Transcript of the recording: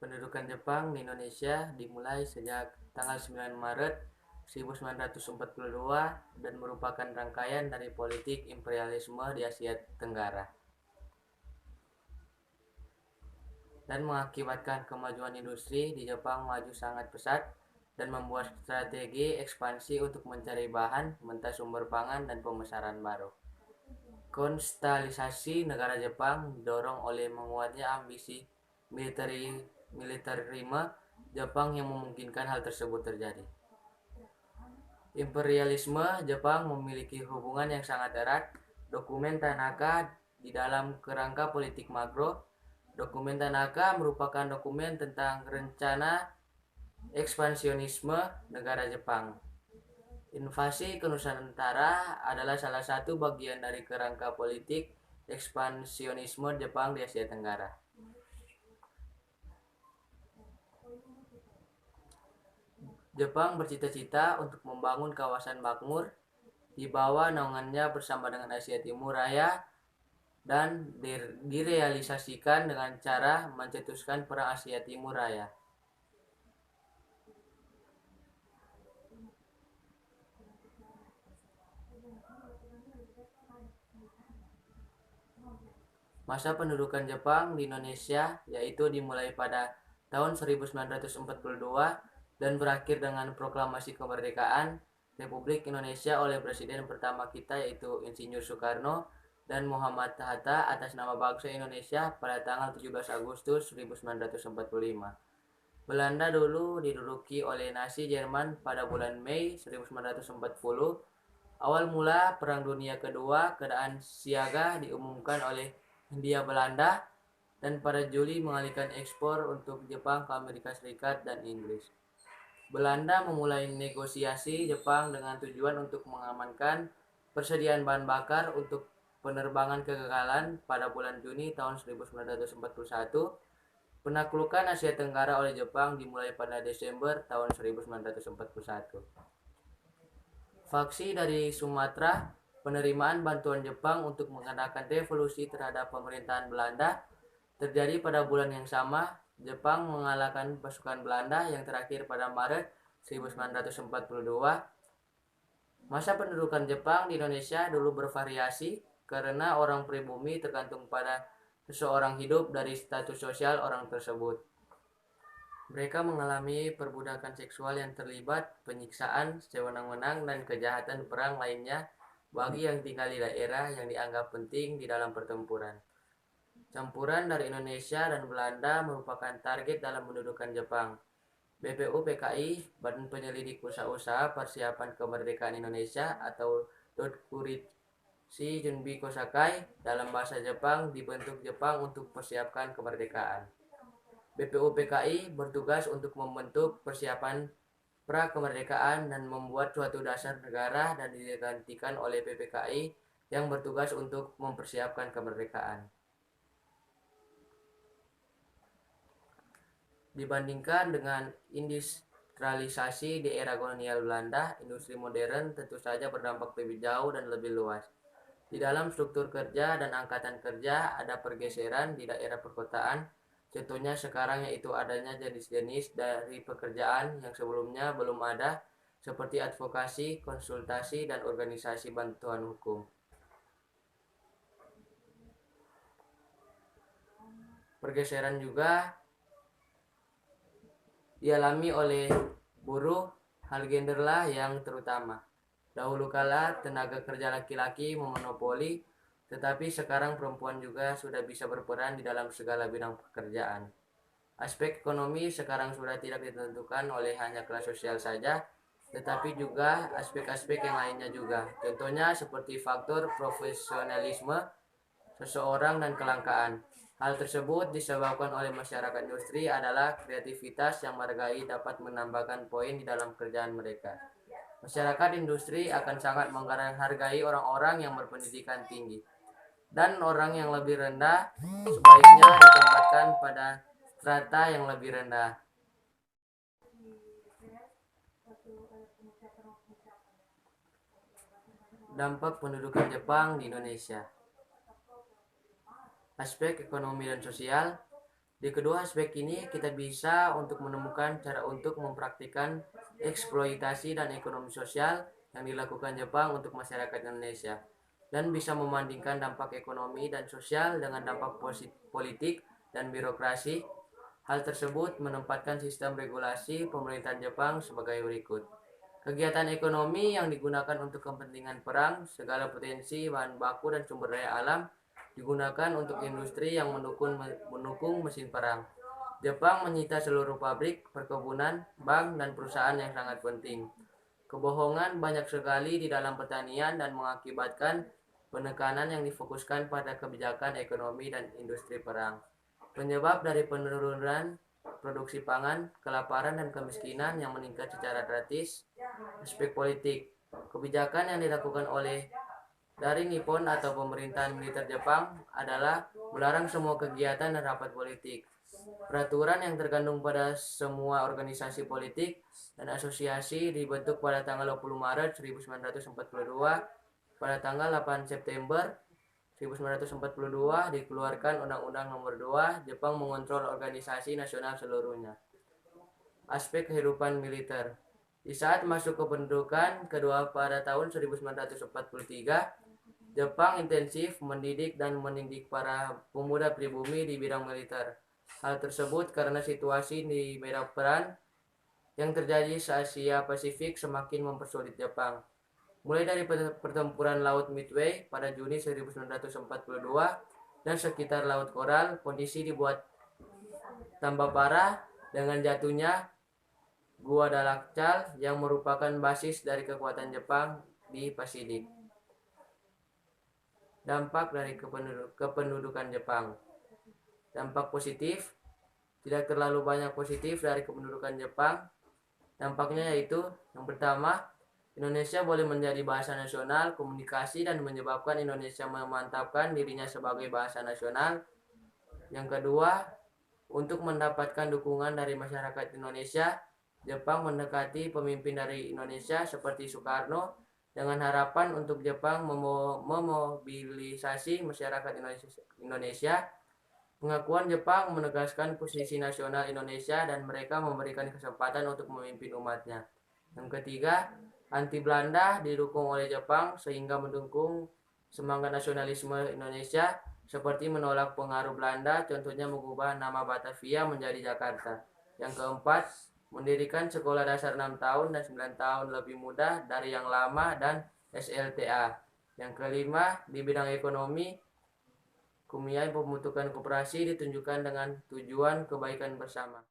Pendudukan Jepang di Indonesia dimulai sejak tanggal 9 Maret 1942 dan merupakan rangkaian dari politik imperialisme di Asia Tenggara dan mengakibatkan kemajuan industri di Jepang maju sangat pesat dan membuat strategi ekspansi untuk mencari bahan mentah sumber pangan dan pemasaran baru. Konstalisasi negara Jepang didorong oleh menguatnya ambisi militerisme Jepang yang memungkinkan hal tersebut terjadi. Imperialisme Jepang memiliki hubungan yang sangat erat. Dokumen Tanaka di dalam kerangka politik makro. Dokumen Tanaka merupakan dokumen tentang rencana ekspansionisme negara Jepang. Invasi ke Nusantara adalah salah satu bagian dari kerangka politik ekspansionisme Jepang di Asia Tenggara. Jepang bercita-cita untuk membangun kawasan makmur di bawah naungannya bersama dengan Asia Timur Raya dan direalisasikan dengan cara mencetuskan Perang Asia Timur Raya. Masa pendudukan Jepang di Indonesia yaitu dimulai pada tahun 1942 dan berakhir dengan proklamasi kemerdekaan Republik Indonesia oleh Presiden pertama kita yaitu Insinyur Soekarno dan Muhammad Hatta atas nama bangsa Indonesia pada tanggal 17 Agustus 1945. Belanda dulu diduduki oleh Nazi Jerman pada bulan Mei 1940. Awal mula Perang Dunia Kedua, keadaan siaga diumumkan oleh Hindia Belanda dan pada Juli mengalihkan ekspor untuk Jepang ke Amerika Serikat dan Inggris. Belanda memulai negosiasi Jepang dengan tujuan untuk mengamankan persediaan bahan bakar untuk penerbangan kegagalan pada bulan Juni tahun 1941. Penaklukan Asia Tenggara oleh Jepang dimulai pada Desember tahun 1941. Faksi dari Sumatera, penerimaan bantuan Jepang untuk mengadakan revolusi terhadap pemerintahan Belanda terjadi pada bulan yang sama. Jepang mengalahkan pasukan Belanda yang terakhir pada Maret 1942. Masa pendudukan Jepang di Indonesia dulu bervariasi karena orang pribumi tergantung pada seseorang hidup dari status sosial orang tersebut. Mereka mengalami perbudakan seksual yang terlibat penyiksaan sewenang-wenang dan kejahatan perang lainnya bagi yang tinggal di daerah yang dianggap penting di dalam pertempuran. Campuran dari Indonesia dan Belanda merupakan target dalam mendudukan Jepang. BPUPKI, Badan Penyelidik Usaha-Usaha Persiapan Kemerdekaan Indonesia atau Dotkuritsu Junbi Kosakai dalam bahasa Jepang dibentuk Jepang untuk persiapkan kemerdekaan. BPUPKI bertugas untuk membentuk persiapan pra-kemerdekaan dan membuat suatu dasar negara dan digantikan oleh PPKI yang bertugas untuk mempersiapkan kemerdekaan. Dibandingkan dengan industrialisasi di era kolonial Belanda, industri modern tentu saja berdampak lebih jauh dan lebih luas. Di dalam struktur kerja dan angkatan kerja ada pergeseran di daerah perkotaan. Contohnya sekarang yaitu adanya jenis-jenis dari pekerjaan yang sebelumnya belum ada, seperti advokasi, konsultasi, dan organisasi bantuan hukum. Pergeseran juga dialami oleh buruh hal gender lah yang terutama. Dahulu kala tenaga kerja laki-laki memonopoli, tetapi sekarang perempuan juga sudah bisa berperan di dalam segala bidang pekerjaan. Aspek ekonomi sekarang sudah tidak ditentukan oleh hanya kelas sosial saja, tetapi juga aspek-aspek yang lainnya juga. Contohnya seperti faktor profesionalisme seseorang dan kelangkaan. Hal tersebut disebabkan oleh masyarakat industri adalah kreativitas yang menghargai dapat menambahkan poin di dalam kerjaan mereka. Masyarakat industri akan sangat menghargai orang-orang yang berpendidikan tinggi. Dan orang yang lebih rendah sebaiknya ditempatkan pada strata yang lebih rendah. Dampak pendudukan Jepang di Indonesia. Aspek ekonomi dan sosial. Di kedua aspek ini kita bisa untuk menemukan cara untuk mempraktikkan eksploitasi dan ekonomi sosial yang dilakukan Jepang untuk masyarakat Indonesia dan bisa membandingkan dampak ekonomi dan sosial dengan dampak politik dan birokrasi. Hal tersebut menempatkan sistem regulasi pemerintahan Jepang sebagai berikut. Kegiatan ekonomi yang digunakan untuk kepentingan perang, segala potensi bahan baku dan sumber daya alam digunakan untuk industri yang mendukung mesin perang. Jepang menyita seluruh pabrik, perkebunan, bank, dan perusahaan yang sangat penting. Kebohongan banyak sekali di dalam pertanian dan mengakibatkan penekanan yang difokuskan pada kebijakan ekonomi dan industri perang. Penyebab dari penurunan produksi pangan, kelaparan, dan kemiskinan yang meningkat secara drastis. Aspek politik, kebijakan yang dilakukan oleh dari Nippon atau pemerintahan militer Jepang adalah melarang semua kegiatan dan rapat politik. Peraturan yang terkandung pada semua organisasi politik dan asosiasi dibentuk pada tanggal 20 Maret 1942. Pada tanggal 8 September 1942 dikeluarkan Undang-Undang Nomor 2, Jepang mengontrol organisasi nasional seluruhnya. Aspek kehidupan militer. Di saat masuk kependudukan kedua pada tahun 1943, Jepang intensif mendidik dan mendidik para pemuda pribumi di bidang militer. Hal tersebut karena situasi di medan perang yang terjadi di Asia Pasifik semakin mempersulit Jepang. Mulai dari pertempuran Laut Midway pada Juni 1942 dan sekitar Laut Koral, kondisi dibuat tambah parah dengan jatuhnya Guadalcanal yang merupakan basis dari kekuatan Jepang di Pasifik. Dampak dari kependudukan Jepang. Dampak positif, tidak terlalu banyak positif dari kependudukan Jepang. Dampaknya yaitu yang pertama, Indonesia boleh menjadi bahasa nasional, komunikasi, dan menyebabkan Indonesia memantapkan dirinya sebagai bahasa nasional. Yang kedua, untuk mendapatkan dukungan dari masyarakat Indonesia, Jepang mendekati pemimpin dari Indonesia seperti Soekarno dengan harapan untuk Jepang memobilisasi masyarakat Indonesia. Pengakuan Jepang menegaskan posisi nasional Indonesia dan mereka memberikan kesempatan untuk memimpin umatnya. Yang ketiga, anti Belanda didukung oleh Jepang sehingga mendukung semangat nasionalisme Indonesia seperti menolak pengaruh Belanda, contohnya mengubah nama Batavia menjadi Jakarta. Yang keempat, mendirikan sekolah dasar 6 tahun dan 9 tahun lebih mudah dari yang lama dan SLTA. Yang kelima, di bidang ekonomi, Kumiai pembentukan koperasi ditunjukkan dengan tujuan kebaikan bersama.